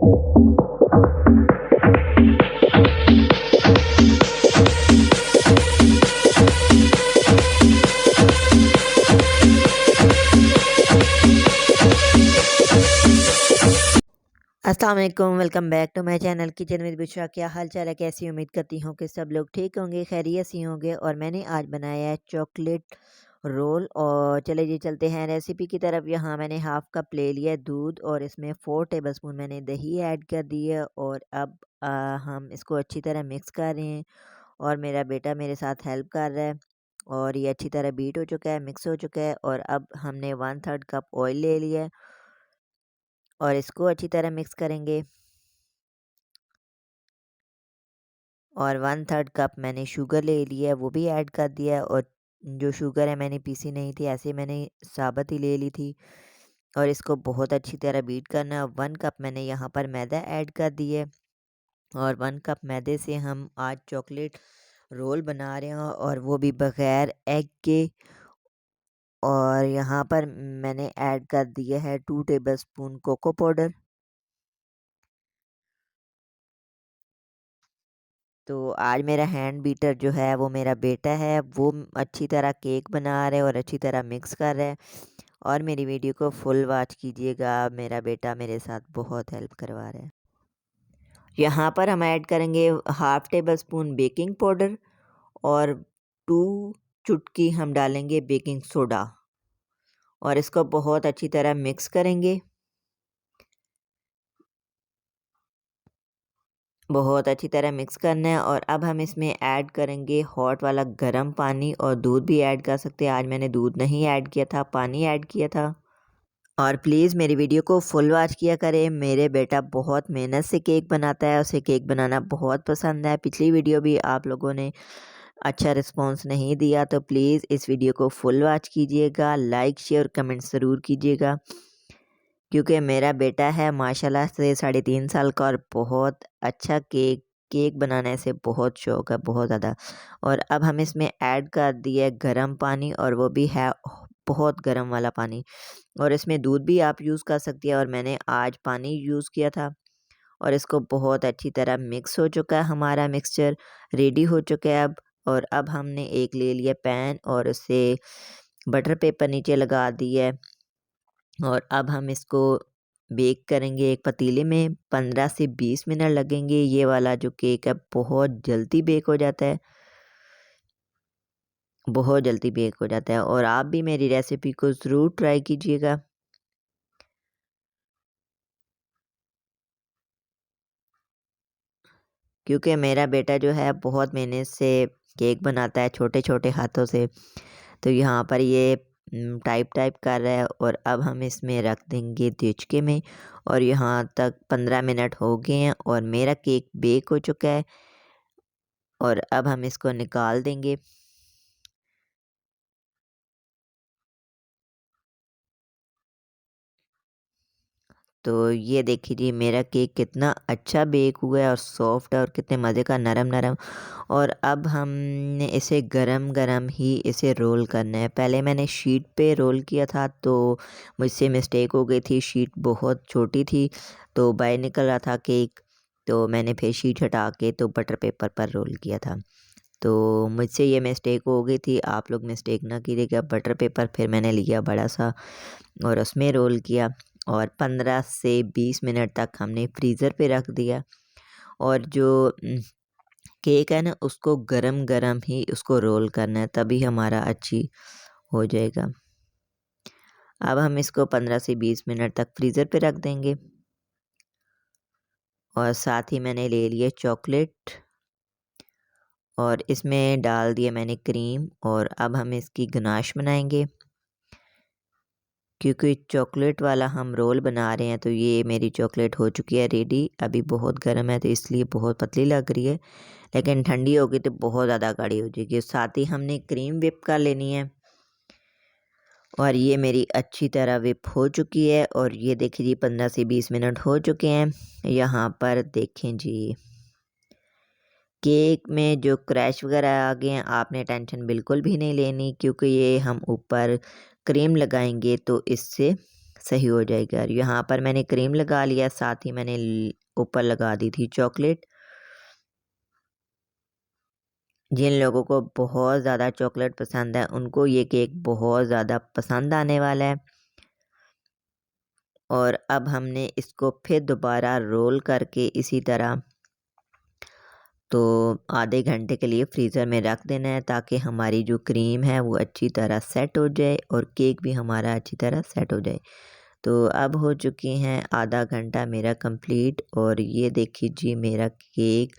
अस्सलाम वालेकुम, welcome back to my channel kitchen with Bushra. क्या हाल चाल है, कैसी उम्मीद करती हूँ कि सब लोग ठीक होंगे, खैरियत से होंगे। और मैंने आज बनाया है चॉकलेट रोल। और चले जी चलते हैं रेसिपी की तरफ। यहाँ मैंने हाफ़ कप ले लिया दूध और इसमें 4 टेबलस्पून मैंने दही ऐड कर दी है। और अब हम इसको अच्छी तरह मिक्स कर रहे हैं और मेरा बेटा मेरे साथ हेल्प कर रहा है। और ये अच्छी तरह बीट हो चुका है, मिक्स हो चुका है। और अब हमने 1/3 कप ऑयल ले लिया है और इसको अच्छी तरह मिक्स करेंगे। और 1/3 कप मैंने शुगर ले लिया है, वो भी ऐड कर दिया है। और जो शुगर है मैंने पीसी नहीं थी, ऐसे मैंने साबुत ही ले ली थी। और इसको बहुत अच्छी तरह बीट करना है। 1 कप मैंने यहाँ पर मैदा ऐड कर दिया है। और 1 कप मैदे से हम आज चॉकलेट रोल बना रहे हैं, और वो भी बग़ैर एग के। और यहाँ पर मैंने ऐड कर दिया है 2 टेबलस्पून कोको पाउडर। तो आज मेरा हैंड बीटर जो है वो मेरा बेटा है, वो अच्छी तरह केक बना रहा है और अच्छी तरह मिक्स कर रहा है। और मेरी वीडियो को फुल वॉच कीजिएगा, मेरा बेटा मेरे साथ बहुत हेल्प करवा रहा है। यहाँ पर हम ऐड करेंगे half table spoon baking powder और 2 चुटकी हम डालेंगे बेकिंग सोडा। और इसको बहुत अच्छी तरह मिक्स करेंगे, बहुत अच्छी तरह मिक्स करना है। और अब हम इसमें ऐड करेंगे हॉट वाला गर्म पानी, और दूध भी ऐड कर सकते हैं। आज मैंने दूध नहीं ऐड किया था, पानी ऐड किया था। और प्लीज़ मेरी वीडियो को फुल वॉच किया करें। मेरे बेटा बहुत मेहनत से केक बनाता है, उसे केक बनाना बहुत पसंद है। पिछली वीडियो भी आप लोगों ने अच्छा रिस्पांस नहीं दिया, तो प्लीज़ इस वीडियो को फुल वॉच कीजिएगा, लाइक शेयर कमेंट ज़रूर कीजिएगा। क्योंकि मेरा बेटा है माशाल्लाह से 3.5 साल का, और बहुत अच्छा केक केक बनाने से बहुत शौक़ है, बहुत ज़्यादा। और अब हम इसमें ऐड कर दिए गर्म पानी, और वो भी है बहुत गर्म वाला पानी। और इसमें दूध भी आप यूज़ कर सकती है, और मैंने आज पानी यूज़ किया था। और इसको बहुत अच्छी तरह मिक्स हो चुका है, हमारा मिक्सचर रेडी हो चुका है अब। और अब हमने एक ले लिया पैन और उसे बटर पेपर नीचे लगा दिया है। और अब हम इसको बेक करेंगे एक पतीले में, 15 से 20 मिनट लगेंगे। ये वाला जो केक है बहुत जल्दी बेक हो जाता है, बहुत जल्दी बेक हो जाता है। और आप भी मेरी रेसिपी को ज़रूर ट्राई कीजिएगा। क्योंकि मेरा बेटा जो है बहुत मेहनत से केक बनाता है, छोटे छोटे हाथों से। तो यहाँ पर ये टाइप टाइप कर रहा है। और अब हम इसमें रख देंगे देचके में। और यहाँ तक 15 मिनट हो गए हैं और मेरा केक बेक हो चुका है। और अब हम इसको निकाल देंगे। तो ये देखिए जी, मेरा केक कितना अच्छा बेक हुआ है और सॉफ्ट है, और कितने मज़े का नरम नरम। और अब हमने इसे गरम गरम ही इसे रोल करना है। पहले मैंने शीट पे रोल किया था, तो मुझसे मिस्टेक हो गई थी, शीट बहुत छोटी थी, तो बाहर निकल रहा था केक। तो मैंने फिर शीट हटा के तो बटर पेपर पर रोल किया था। तो मुझसे ये मिस्टेक हो गई थी, आप लोग मिस्टेक ना कीजिएगा। बटर पेपर फिर मैंने लिया बड़ा सा और उसमें रोल किया। और 15 से 20 मिनट तक हमने फ्रीज़र पे रख दिया। और जो केक है ना, उसको गरम गरम ही उसको रोल करना है, तभी हमारा अच्छी हो जाएगा। अब हम इसको 15 से 20 मिनट तक फ्रीज़र पे रख देंगे। और साथ ही मैंने ले लिए चॉकलेट और इसमें डाल दिया मैंने क्रीम। और अब हम इसकी गनाश बनाएंगे, क्योंकि चॉकलेट वाला हम रोल बना रहे हैं। तो ये मेरी चॉकलेट हो चुकी है रेडी, अभी बहुत गर्म है तो इसलिए बहुत पतली लग रही है, लेकिन ठंडी होगी तो बहुत ज़्यादा गाढ़ी हो जाएगी। साथ ही हमने क्रीम विप कर लेनी है। और ये मेरी अच्छी तरह विप हो चुकी है। और ये देखिए जी, 15 से 20 मिनट हो चुके हैं। यहाँ पर देखें जी, केक में जो क्रैश वगैरह आ गए हैं, आपने टेंशन बिल्कुल भी नहीं लेनी, क्योंकि ये हम ऊपर क्रीम लगाएंगे तो इससे सही हो जाएगा। और यहाँ पर मैंने क्रीम लगा लिया, साथ ही मैंने ऊपर लगा दी थी चॉकलेट। जिन लोगों को बहुत ज़्यादा चॉकलेट पसंद है उनको ये केक बहुत ज़्यादा पसंद आने वाला है। और अब हमने इसको फिर दोबारा रोल करके इसी तरह तो आधे घंटे के लिए फ्रीज़र में रख देना है, ताकि हमारी जो क्रीम है वो अच्छी तरह सेट हो जाए और केक भी हमारा अच्छी तरह सेट हो जाए। तो अब हो चुकी हैं आधा घंटा मेरा कंप्लीट, और ये देखिए जी मेरा केक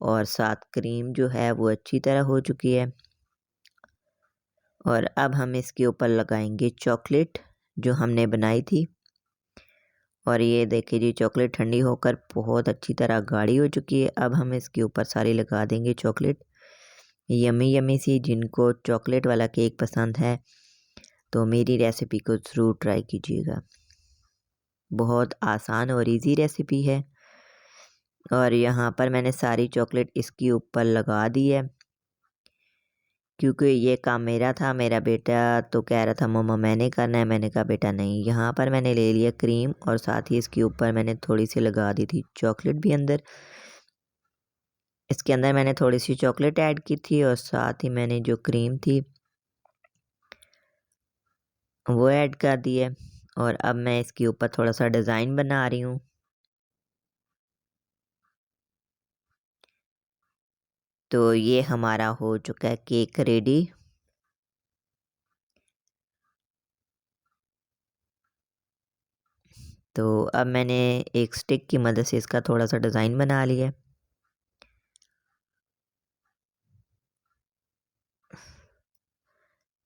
और साथ क्रीम जो है वो अच्छी तरह हो चुकी है। और अब हम इसके ऊपर लगाएंगे चॉकलेट जो हमने बनाई थी। और ये देखिए जी चॉकलेट ठंडी होकर बहुत अच्छी तरह गाढ़ी हो चुकी है। अब हम इसके ऊपर सारी लगा देंगे चॉकलेट, यमी यमी सी। जिनको चॉकलेट वाला केक पसंद है तो मेरी रेसिपी को ज़रूर ट्राई कीजिएगा। बहुत आसान और इजी रेसिपी है। और यहाँ पर मैंने सारी चॉकलेट इसके ऊपर लगा दी है, क्योंकि ये काम मेरा था। मेरा बेटा तो कह रहा था मम्मा मैंने करना है, मैंने कहा बेटा नहीं। यहाँ पर मैंने ले लिया क्रीम और साथ ही इसके ऊपर मैंने थोड़ी सी लगा दी थी चॉकलेट भी अंदर। इसके अंदर मैंने थोड़ी सी चॉकलेट ऐड की थी और साथ ही मैंने जो क्रीम थी वो ऐड कर दी है। और अब मैं इसके ऊपर थोड़ा सा डिज़ाइन बना रही हूँ। तो ये हमारा हो चुका है केक रेडी। तो अब मैंने एक स्टिक की मदद से इसका थोड़ा सा डिज़ाइन बना लिया है।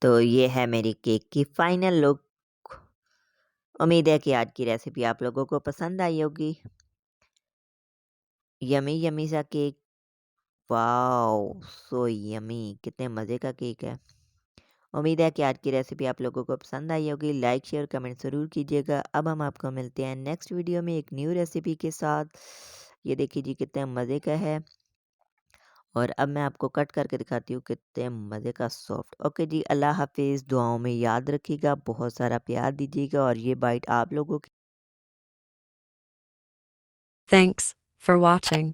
तो ये है मेरी केक की फाइनल लुक। उम्मीद है कि आज की रेसिपी आप लोगों को पसंद आई होगी। यमी यमी सा केक, वाओ सो यमी, कितने मज़े का केक है। उम्मीद है कि आज की रेसिपी आप लोगों को पसंद आई होगी। लाइक शेयर कमेंट ज़रूर कीजिएगा। अब हम आपको मिलते हैं नेक्स्ट वीडियो में एक न्यू रेसिपी के साथ। ये देखिए जी कितने मज़े का है। और अब मैं आपको कट करके दिखाती हूँ कितने मज़े का सॉफ्ट। ओके जी, अल्लाह हाफिज़। दुआओं में याद रखिएगा, बहुत सारा प्यार दीजिएगा। और ये बाइट आप लोगों की Thanks for watching.